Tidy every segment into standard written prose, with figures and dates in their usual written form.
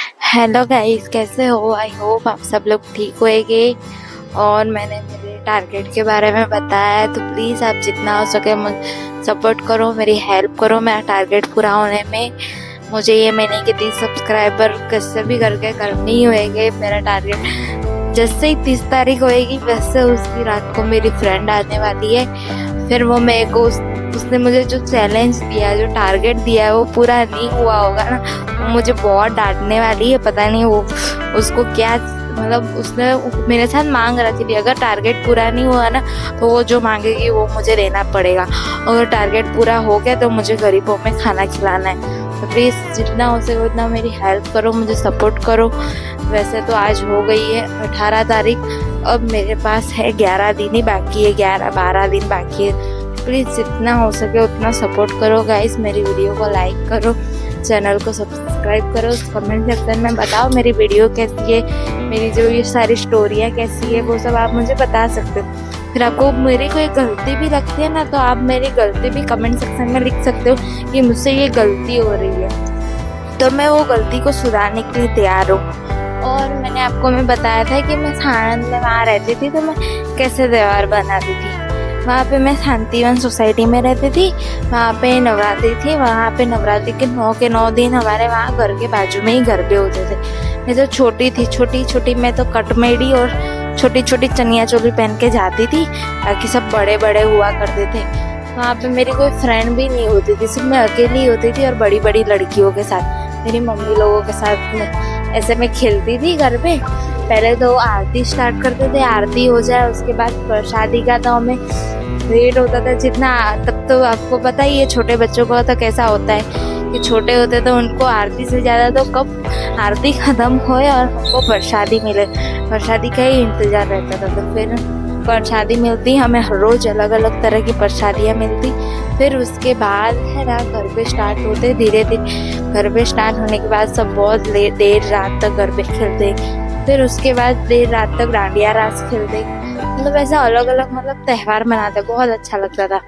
Hello guys, कैसे हो? I hope आप सब लोग ठीक होएंगे। और मैंने मेरे टारगेट के बारे में बताया है, तो प्लीज़ आप जितना हो सके मुझे सपोर्ट करो, मेरी हेल्प करो मेरा टारगेट पूरा होने में। मुझे ये महीने के 30 सब्सक्राइबर कैसे भी करके करनी ही होएंगे। मेरा टारगेट जैसे ही 30 तारीख होएगी वैसे उसकी रात को मेरी फ्रेंड आने वाली है। फिर वो मेरे को उसने मुझे जो चैलेंज दिया है, जो टारगेट दिया है, वो पूरा नहीं हुआ होगा ना, वो मुझे बहुत डांटने वाली है। पता नहीं वो उसको क्या, मतलब उसने मेरे साथ मांग रखी थी, अगर टारगेट पूरा नहीं हुआ ना तो वो जो मांगेगी वो मुझे लेना पड़ेगा। अगर टारगेट पूरा हो गया तो मुझे गरीबों में खाना खिलाना है। तो प्लीज़ जितना हो सके उतना मेरी हेल्प करो, मुझे सपोर्ट करो। वैसे तो आज हो गई है 18 तारीख, अब मेरे पास है 11 दिन ही बाकी है, 11-12 दिन बाकी है। प्लीज़ जितना हो सके उतना सपोर्ट करो गाइस। मेरी वीडियो को लाइक करो, चैनल को सब्सक्राइब करो, कमेंट सेक्शन में बताओ मेरी वीडियो कैसी है, मेरी जो ये सारी स्टोरियाँ कैसी है, वो सब आप मुझे बता सकते हो। फिर आपको मेरी कोई गलती भी लगती है ना, तो आप मेरी गलती भी कमेंट सेक्शन में लिख सकते हो कि मुझसे ये गलती हो रही है, तो मैं वो गलती को सुधारने के लिए तैयार हूँ। और मैंने आपको बताया था कि मैं साणंद में वहाँ रहती थी, तो मैं कैसे त्योहार बनाती थी। वहाँ पे मैं शांतिवन सोसाइटी में रहती थी, वहाँ पे नवरात्रि थी। वहाँ पे नवरात्रि के 9 के 9 दिन हमारे वहाँ घर के बाजू में ही गरबे होते थे। मैं तो छोटी थी, छोटी मैं तो कटमेडी और छोटी छोटी चनिया चोली पहन के जाती थी, बाकी सब बड़े बड़े हुआ करते थे। वहाँ पे मेरी कोई फ्रेंड भी नहीं होती थी, सिर्फ मैं अकेली होती थी और बड़ी बड़ी लड़कियों के साथ, मेरी मम्मी लोगों के साथ ऐसे मैं खेलती थी घर पे। पहले तो आरती स्टार्ट करते थे, आरती हो जाए उसके बाद प्रसादी का तो हमें वेट होता था जितना। तब तो आपको पता ही है छोटे बच्चों का तो कैसा होता है कि छोटे होते तो उनको आरती से ज़्यादा तो कब आरती ख़त्म होए और हमको प्रसादी मिले, प्रसादी का ही इंतज़ार रहता था। तो फिर प्रसादी मिलती, हमें हर रोज़ अलग अलग तरह की प्रसादियाँ मिलती। फिर उसके बाद है ना गरबे स्टार्ट होते, धीरे धीरे गरबे स्टार्ट होने के बाद सब बहुत देर रात तक गरबे खेलते। फिर उसके बाद देर रात तक डांडिया रास खेलते, मतलब ऐसा अलग अलग मतलब त्यौहार मनाते, बहुत अच्छा लगता था।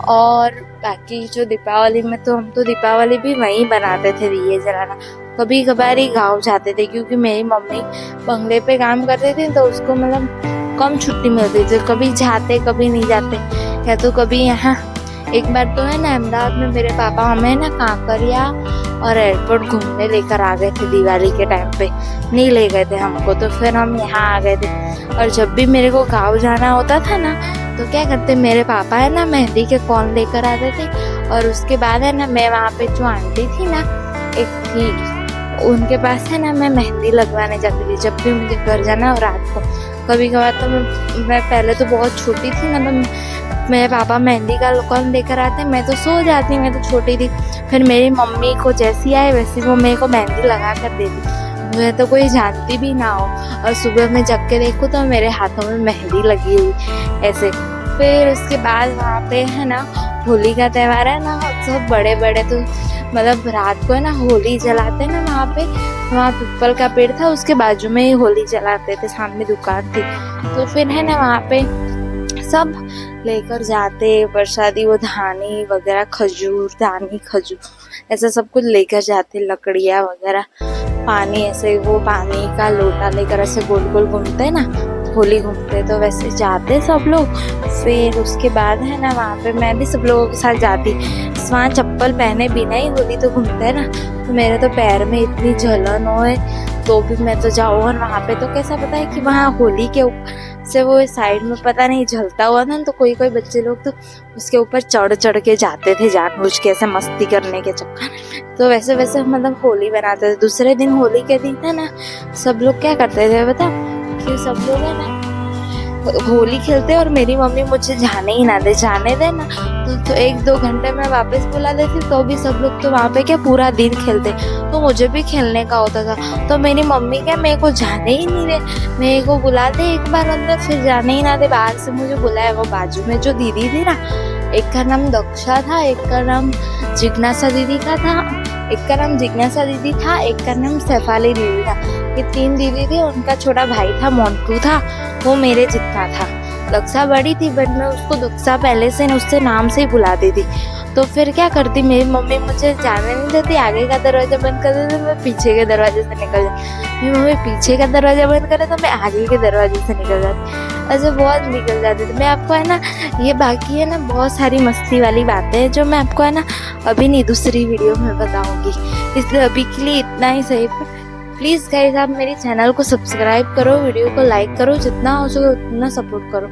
और बाकी जो दीपावली में तो हम तो दीपावली भी वहीं बनाते थे, दिए जलाना। कभी कभार ही गाँव जाते थे क्योंकि मेरी मम्मी बंगले पे काम करती थी, तो उसको मतलब कम छुट्टी मिलती थी, कभी जाते कभी नहीं जाते। या तो कभी यहाँ एक बार तो है ना अहमदाबाद में मेरे पापा हमें ना कांकरिया और एयरपोर्ट घूमने लेकर आ गए थे, दिवाली के टाइम पे नहीं ले गए थे हमको, तो फिर हम यहाँ आ गए थे। और जब भी मेरे को गाँव जाना होता था ना, तो क्या करते मेरे पापा है ना मेहंदी के कोन लेकर आते थे। और उसके बाद है ना मैं वहाँ पे जो आंटी थी ना, एक थी, उनके पास है ना मैं मेहंदी लगवाने जाती थी जब भी मुझे घर जाना हो रात को। कभी कभार तो मैं पहले तो बहुत छोटी थी ना, तो मेरे पापा मेहंदी का कोन लेकर आते, मैं तो सो जाती, मैं तो छोटी थी। फिर मेरी मम्मी को जैसी आए वैसी वो मेरे को मेहंदी लगा कर देती, मुझे तो कोई जानती भी ना हो। और सुबह मैं जग के देखूँ तो मेरे हाथों में मेहंदी लगी हुई ऐसे। फिर उसके बाद वहाँ पे है ना होली का त्यौहार है ना, सब बड़े बड़े तो मतलब रात को है ना होली जलाते ना वहाँ पे। वहाँ पीपल का पेड़ था, उसके बाजू में ही होली जलाते थे, सामने दुकान थी। तो फिर है ना वहाँ पे सब लेकर जाते प्रसादी, वो धानी वगैरह, खजूर, धानी खजूर ऐसा सब कुछ लेकर जाते, लकड़ियाँ वगैरह, पानी ऐसे वो पानी का लोटा लेकर ऐसे गोल गोल घूमते ना, होली घूमते, तो वैसे जाते सब लोग। फिर उसके बाद है ना वहाँ पे मैं भी सब लोगों के साथ जाती, वहाँ चप्पल पहने बिना ही होली तो घूमते हैं ना, तो मेरे तो पैर में इतनी जलन होए तो भी मैं तो जाऊँ। और वहाँ पे तो कैसा पता है कि वहाँ होली के ऊपर से वो साइड में पता नहीं जलता हुआ था, तो कोई कोई बच्चे लोग तो उसके ऊपर चढ़ चढ़ के जाते थे जानबूझ के ऐसे मस्ती करने के चक्कर। तो वैसे वैसे मतलब होली बनाते थे। दूसरे दिन होली के दिन है ना सब लोग क्या करते थे बता, कि सब लोग है ना होली खेलते और मेरी मम्मी मुझे जाने ही ना दे, जाने दे ना तो 1-2 घंटे में वापस बुला देती, तो भी सब लोग तो वहाँ पे क्या पूरा दिन खेलते, तो मुझे भी खेलने का होता था। तो मेरी मम्मी क्या मेरे को जाने ही नहीं दे, मेरे को बुला दे एक बार अंदर, फिर जाने ही ना दे, बाहर से मुझे बुलाए। वो बाजू में जो दीदी थी ना, एक का नाम दक्षा था, एक का नाम जिज्ञासा दीदी का था, एक का नाम जिज्ञासा दीदी था, एक का नाम शेफाली दीदी था। ये 3 दीदी थी, उनका छोटा भाई था मोन्टू था, वो मेरे जितना था। दक्षा बड़ी थी बट मैं उसको दक्षा पहले से उससे नाम से ही बुलाती थी। तो फिर क्या करती, मेरी मम्मी मुझे जाने नहीं देती, आगे का दरवाजा बंद कर देती तो मैं पीछे के दरवाजे से निकल जाती, मेरी मम्मी पीछे का दरवाजा बंद करे तो मैं आगे के दरवाजे से निकल जाती, ऐसे बहुत निकल जाती थी मैं। आपको है ना ये बाकी है ना बहुत सारी मस्ती वाली बातें हैं जो मैं आपको है ना अभी नहीं दूसरी वीडियो में बताऊंगी, इसलिए अभी के लिए इतना ही सही। प्लीज़ गाइस आप मेरे चैनल को सब्सक्राइब करो, वीडियो को लाइक करो, जितना हो सके उतना सपोर्ट करो।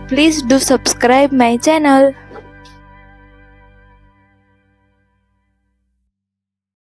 Please do subscribe my channel.